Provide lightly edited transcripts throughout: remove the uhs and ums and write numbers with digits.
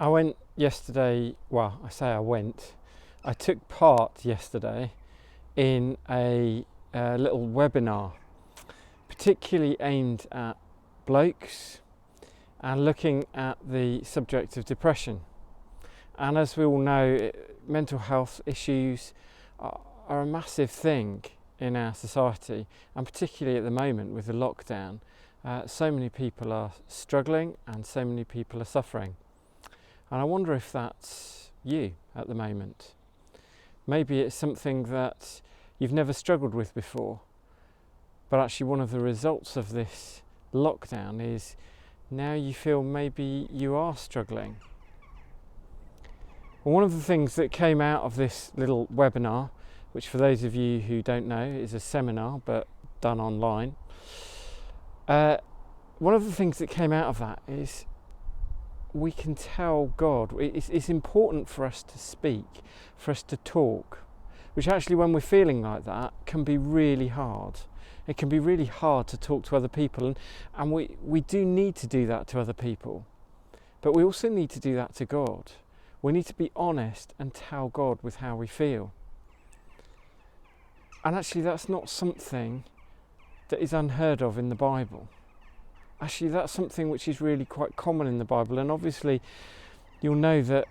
I went yesterday, I took part yesterday in a little webinar, particularly aimed at blokes and looking at the subject of depression. And as we all know, mental health issues are a massive thing in our society, and particularly at the moment with the lockdown, so many people are struggling and so many people are suffering. And I wonder if that's you at the moment. Maybe it's something that you've never struggled with before, but actually one of the results of this lockdown is now you feel maybe you are struggling. Well, one of the things that came out of this little webinar, which for those of you who don't know is a seminar but done online, one of the things that came out of that is we can tell God, it's important for us to speak, for us to talk, which actually when we're feeling like that can be really hard. It can be really hard to talk to other people, and we do need to do that to other people, but we also need to do that to God. We need to be honest and tell God with how we feel. And actually that's not something that is unheard of in the Bible. Actually that's something which is really quite common in the Bible, and obviously you'll know that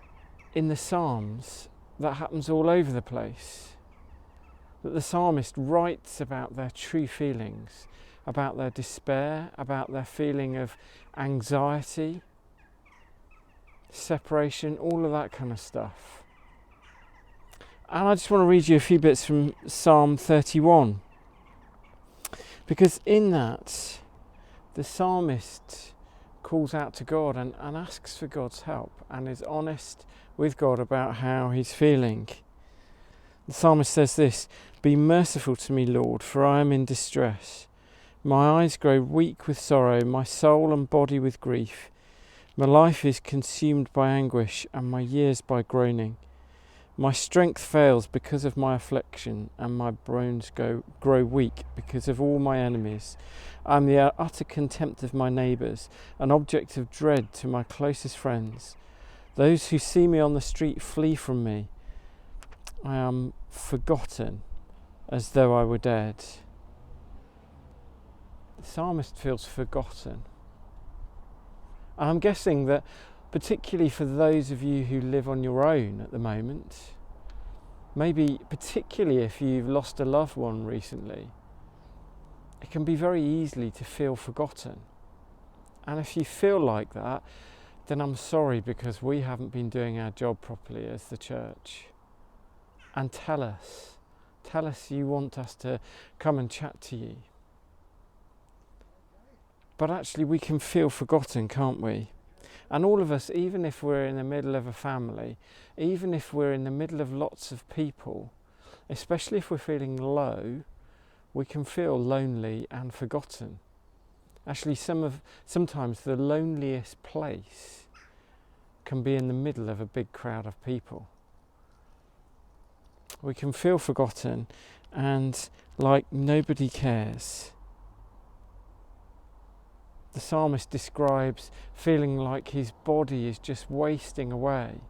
in the Psalms that happens all over the place. That the psalmist writes about their true feelings, about their despair, about their feeling of anxiety, separation, all of that kind of stuff. And I just want to read you a few bits from Psalm 31, because in that the psalmist calls out to God and asks for God's help and is honest with God about how he's feeling. The psalmist says this: "Be merciful to me, Lord, for I am in distress. My eyes grow weak with sorrow, my soul and body with grief. My life is consumed by anguish, and my years by groaning. My strength fails because of my affliction, and my bones grow weak because of all my enemies. I am the utter contempt of my neighbours, an object of dread to my closest friends. Those who see me on the street flee from me. I am forgotten as though I were dead." The psalmist feels forgotten. And I'm guessing that particularly for those of you who live on your own at the moment, maybe particularly if you've lost a loved one recently, it can be very easily to feel forgotten. And if you feel like that, then I'm sorry, because we haven't been doing our job properly as the church. And tell us you want us to come and chat to you. But actually we can feel forgotten, can't we? And all of us, even if we're in the middle of a family, even if we're in the middle of lots of people, especially if we're feeling low, we can feel lonely and forgotten. Actually, sometimes the loneliest place can be in the middle of a big crowd of people. We can feel forgotten and like nobody cares. The psalmist describes feeling like his body is just wasting away.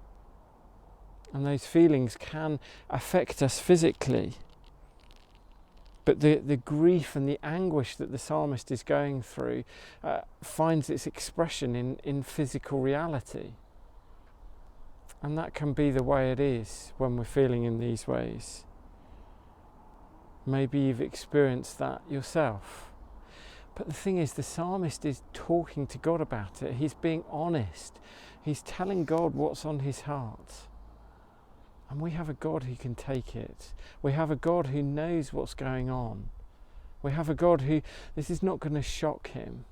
And those feelings can affect us physically. But the grief and the anguish that the psalmist is going through finds its expression in physical reality. And that can be the way it is when we're feeling in these ways. Maybe you've experienced that yourself. But the thing is, the psalmist is talking to God about it. He's being honest. He's telling God what's on his heart. And we have a God who can take it. We have a God who knows what's going on. We have a God who, this is not going to shock him.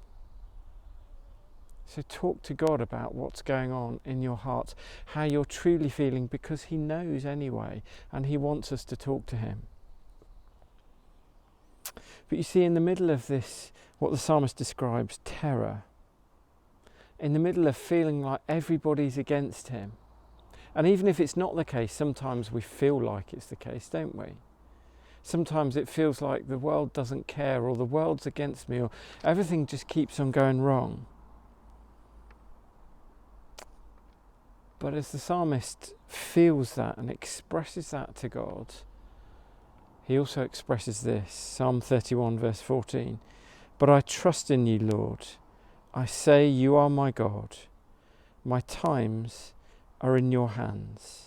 So talk to God about what's going on in your heart, how you're truly feeling, because he knows anyway, and he wants us to talk to him. But you see, in the middle of this, what the psalmist describes, terror, in the middle of feeling like everybody's against him, and even if it's not the case, sometimes we feel like it's the case, don't we? Sometimes it feels like the world doesn't care, or the world's against me, or everything just keeps on going wrong. But as the psalmist feels that and expresses that to God, he also expresses this, Psalm 31 verse 14. But I trust in you, Lord. I say you are my God. My times are in your hands.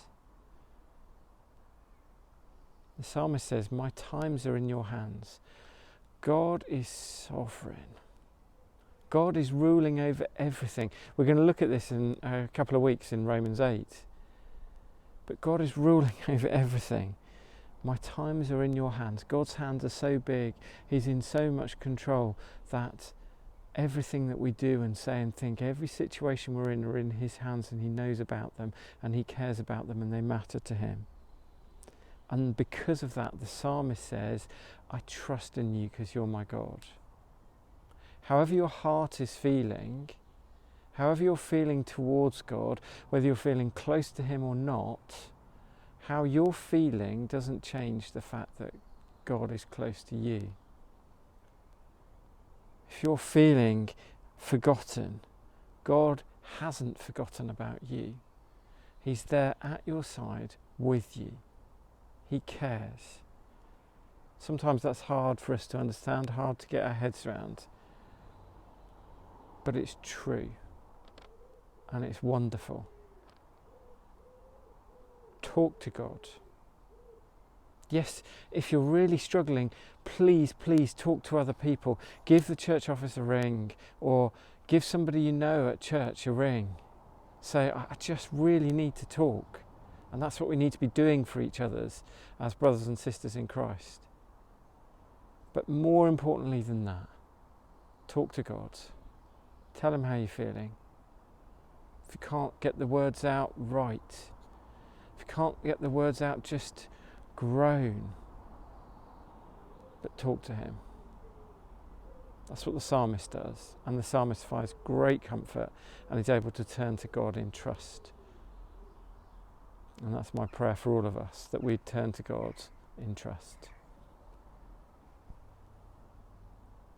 The psalmist says, my times are in your hands. God is sovereign. God is ruling over everything. We're going to look at this in a couple of weeks in Romans 8. But God is ruling over everything. My times are in your hands. God's hands are so big. He's in so much control that everything that we do and say and think, every situation we're in are in his hands, and he knows about them and he cares about them and they matter to him. And because of that, the psalmist says, I trust in you because you're my God. However your heart is feeling, however you're feeling towards God, whether you're feeling close to him or not, how you're feeling doesn't change the fact that God is close to you. If you're feeling forgotten, God hasn't forgotten about you. He's there at your side with you. He cares. Sometimes that's hard for us to understand, hard to get our heads around. But it's true. And it's wonderful. Talk to God. Yes, if you're really struggling, please talk to other people. Give the church office a ring, or give somebody you know at church a ring. Say, I just really need to talk. And that's what we need to be doing for each other as brothers and sisters in Christ. But more importantly than that, talk to God. Tell him how you're feeling. If you can't get the words out, write. If you can't get the words out, just groan. But talk to him. That's what the psalmist does. And the psalmist finds great comfort and is able to turn to God in trust. And that's my prayer for all of us, that we turn to God in trust.